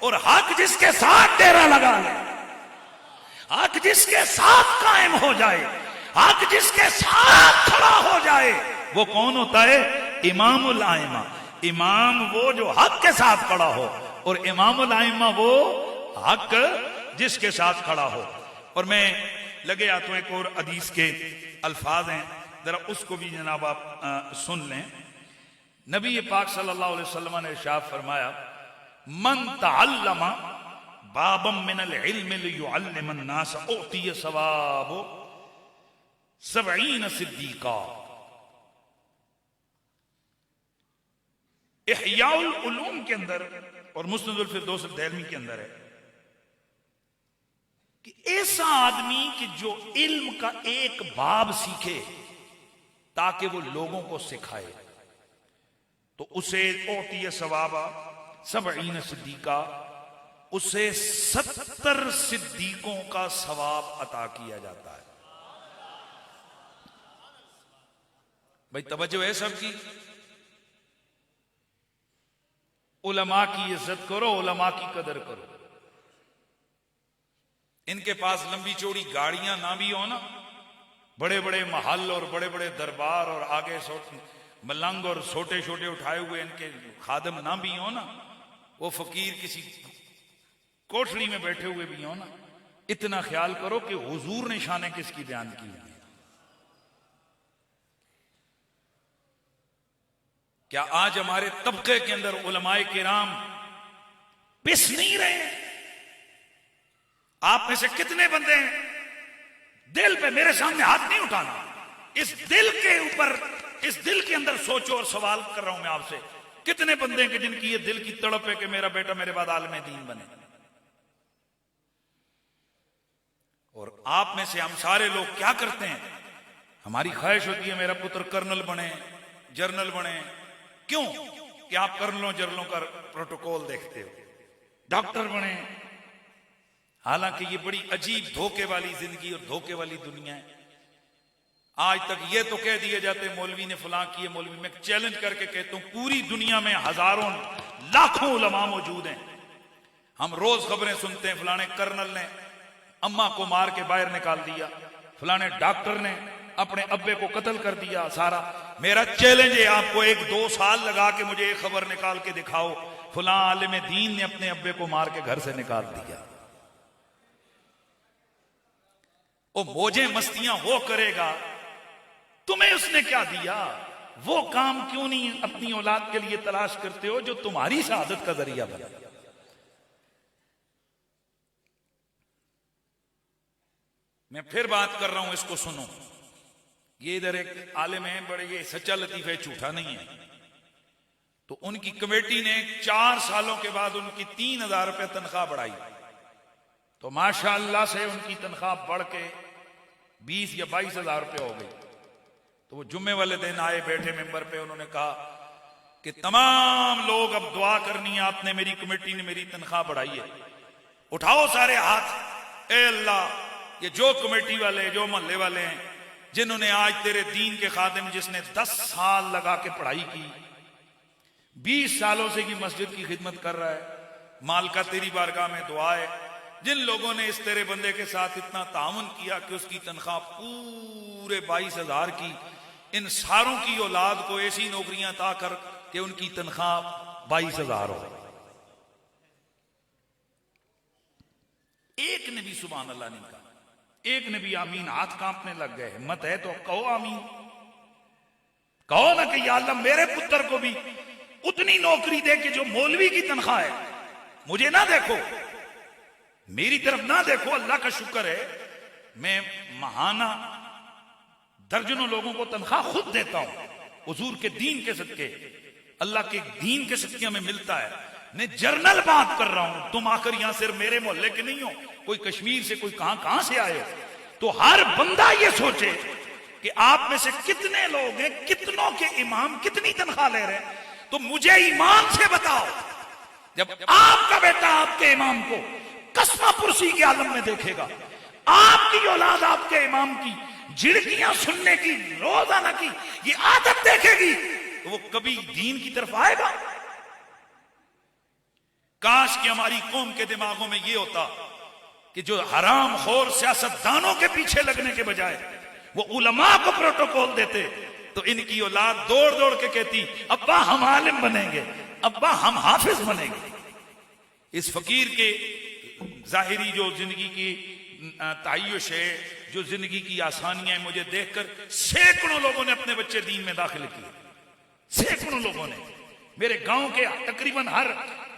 और हक जिसके साथ डेरा लगा ले, हक जिसके साथ कायम हो जाए, हक जिसके साथ खड़ा हो जाए, वो कौन होता है? इमामुल आइमा। इमाम वो जो हक के साथ खड़ा हो, और इमामुल आइमा वो हक जिसके साथ खड़ा हो। और मैं लगे आ तो एक और हदीस के अल्फाज हैं, जरा उसको भी जनाब आप सुन लें। नबी पाक सल्लल्लाहु अलैहि वसल्लम ने इरशाद फरमाया, मन तअल्लमा बाबम मिनल इल्म लियुअल्लिमन नास उतिय सवाबो 70 सिद्दीका। इहयाउल उलूम के अंदर और मुस्नदुल फिरदौस अद-दारिमी के अंदर है कि ऐसा आदमी कि जो इल्म का एक बाब सीखे ताकि वो लोगों को सिखाए, तो उसे ओतिय सवाबा 70 सिद्दीका, उसे 70 सिद्दीकों का सवाब अता किया जाता है। भाई तवज्जो है सबकी। उलमा की इज्जत करो, उलमा की कदर करो। इनके पास लंबी चौड़ी गाड़ियां ना भी हो ना, बड़े बड़े महल और बड़े बड़े दरबार और आगे मलंग और छोटे छोटे उठाए हुए इनके खादम ना भी हो ना, वो फकीर किसी कोठड़ी में बैठे हुए भी हो ना, इतना ख्याल करो कि हुजूर ने शान किसकी बयान की है। क्या आज हमारे तबके के अंदर उलमाए किराम पिस नहीं रहे हैं? आप में से कितने बंदे हैं दिल पे, मेरे सामने हाथ नहीं उठाना, इस दिल के ऊपर, इस दिल के अंदर सोचो और सवाल कर रहा हूं मैं आपसे, कितने बंदे हैं कि जिनकी ये दिल की तड़प है कि मेरा बेटा मेरे बाद आलिम दीन बने? और आप में से हम सारे लोग क्या करते हैं? हमारी ख्वाहिश होती है मेरा पुत्र कर्नल बने, जर्नल बने। क्यों? कि आप कर्नलों जर्नलों का प्रोटोकॉल देखते हो। डॉक्टर बने। हालांकि ये बड़ी अजीब धोखे वाली जिंदगी और धोखे वाली दुनिया है। आज तक ये तो कह दिए जाते मौलवी ने फलां किए, मौलवी। मैं चैलेंज करके कहता हूं पूरी दुनिया में हजारों लाखों उलमा मौजूद हैं। हम रोज खबरें सुनते हैं फलाने कर्नल ने अम्मा को मार के बाहर निकाल दिया, फलाने डॉक्टर ने अपने अब्बे को कत्ल कर दिया। सारा मेरा चैलेंज है आपको, 1-2 साल लगा के मुझे एक खबर निकाल के दिखाओ फलां आलिम दीन ने अपने अब्बे को मार के घर से निकाल दिया। वो मौजें मस्तियां वो करेगा, तुम्हें उसने क्या दिया? वो काम क्यों नहीं अपनी औलाद के लिए तलाश करते हो जो तुम्हारी शहादत का जरिया बना? मैं फिर बात कर रहा हूं, इसको सुनो। ये इधर एक आलिम है, बड़े ये सच्चा लतीफ है, झूठा नहीं है। तो उनकी कमेटी ने 4 सालों के बाद उनकी 3000 रुपए तनख्वाह बढ़ाई। तो माशाअल्लाह से उनकी तनख्वाह बढ़ के 20 या 22 हजार रुपये हो गई। तो वो जुम्मे वाले दिन आए, बैठे मेंबर पे, उन्होंने कहा कि तमाम लोग अब दुआ करनी है, आपने मेरी कमेटी ने मेरी तनख्वाह बढ़ाई है, उठाओ सारे हाथ। ए अल्लाह, ये जो कमेटी वाले, जो मोहल्ले वाले हैं जिन्होंने आज तेरे दीन के खादिम, जिसने 10 साल लगा के पढ़ाई की, 20 सालों से की मस्जिद की खिदमत कर रहा है, माल का तेरी बारगाह में दुआ है, जिन लोगों ने इस तेरे बंदे के साथ इतना ताउन किया कि उसकी तनख्वाह पूरे 22 हजार की, इन सारों की औलाद को ऐसी नौकरियां अता कर कि उनकी तनख्वाह 22 हजार हो। एक ने भी सुभान अल्लाह नहीं कहा, एक ने भी आमीन। हाथ कांपने लग गए। हिम्मत है तो कहो आमीन, कहो ना कि या अल्लाह मेरे पुत्र को भी उतनी नौकरी दे कि जो मौलवी की तनख्वाह है। मुझे ना देखो, मेरी तरफ ना देखो, अल्लाह का शुक्र है मैं महाना दर्जनों लोगों को तनख्वाह खुद देता हूं, हुजूर के दीन के सदके, अल्लाह के दीन के सदके में मिलता है। मैं जर्नल बात कर रहा हूं, तुम आकर यहां सिर्फ मेरे मोहल्ले के नहीं हो, कोई कश्मीर से, कोई कहां से आए हो। तो हर बंदा ये सोचे कि आप में से कितने लोग हैं, कितनों के इमाम कितनी तनख्वाह ले रहे हैं। तो मुझे ईमान से बताओ, जब आपका बेटा आपके इमाम को कस्मा पुरसी के आलम में देखेगा, आपकी औलाद आपके इमाम की झिड़कियां सुनने की, रोजाना की ये आदत देखेगी, तो वो कभी दीन की तरफ आएगा? काश कि हमारी कौम के दिमागों में ये होता कि जो हराम खोर सियासतदानों के पीछे लगने के बजाय वो उलमा को प्रोटोकॉल देते, तो इनकी औलाद दौड़ दौड़ के कहती अब्बा हम आलिम बनेंगे, अब्बा हम हाफिज बनेंगे। इस फकीर के जाहिरी जो जिंदगी की तायुश है, जो जिंदगी की आसानियां, मुझे देखकर सैकड़ों लोगों ने अपने बच्चे दीन में दाखिल किए, सैकड़ों लोगों ने। मेरे गांव के तकरीबन हर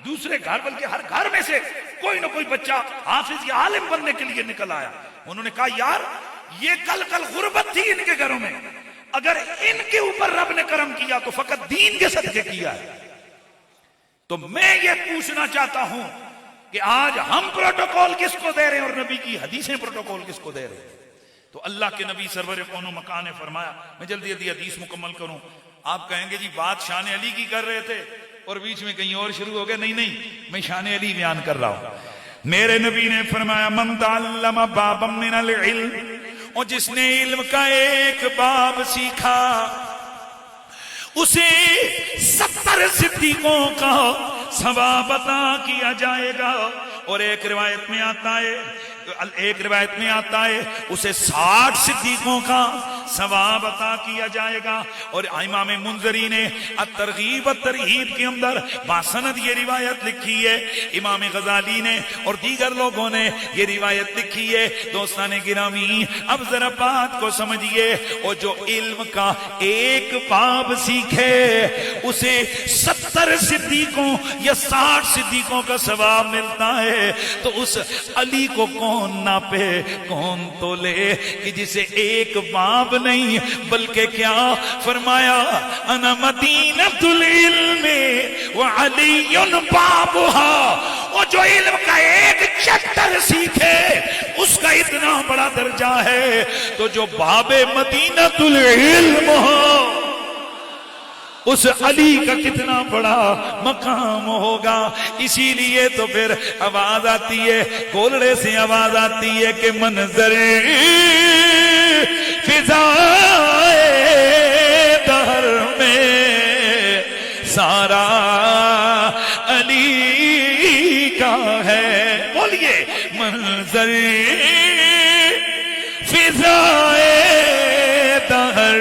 दूसरे घर, बल्कि हर घर में से कोई ना कोई बच्चा हाफिज या आलिम बनने के लिए निकल आया। उन्होंने कहा यार ये कल गुर्बत थी इनके घरों में, अगर इनके ऊपर रब ने करम किया तो फकत दीन के सदके किया है। तो मैं ये पूछना चाहता हूं कि आज हम प्रोटोकॉल किसको दे रहे हैं और नबी की हदीसें प्रोटोकॉल किसको दे रहे हैं? तो अल्लाह के नबी सरवर कौनो मकान ने फरमाया, मैं जल्दी जल्दी हदीस मुकम्मल करूं। आप कहेंगे जी बात शान अली की कर रहे थे और बीच में कहीं और शुरू हो गया। नहीं नहीं, मैं शान अली बयान कर रहा हूं। मेरे नबी ने फरमाया मन तअल्लम बाबम मिनल इल्म, और जिसने इल्म का एक बाब सीखा उसे 70 सिद्दीकों का सवाब अता किया जाएगा। और एक रिवायत में आता है उसे 60 सिद्दीकों का सवाब अता किया जाएगा। और इमाम मुंजरी ने तरगीब तरहीब के अंदर बासनद ये रिवायत लिखी है, इमाम गजाली ने और दीगर लोगों ने ये रिवायत लिखी है। दोस्ताने गिरामी, अब जरा बात को समझिए, और जो इल्म का एक बाब सीखे उसे 70 सिद्दीकों या 60 सिद्दीकों का सवाब मिलता है। तो उस अली को कौन नापे, कौन तोले कि जिसे एक बाब नहीं बल्कि क्या फरमाया, अना मदीनतुल इल्मी व अलीयुन बाबुहा। वो जो इल्म का एक चैप्टर सीखे उसका इतना बड़ा दर्जा है, तो जो बाबे मदीनतुल इल्म हो उस अली का कितना बड़ा मकाम होगा। इसीलिए तो फिर आवाज आती है, गोलड़े से आवाज आती है कि मंजर फिजाए दहर में सारा अली का है। बोलिए, मंजर फिजाए दहर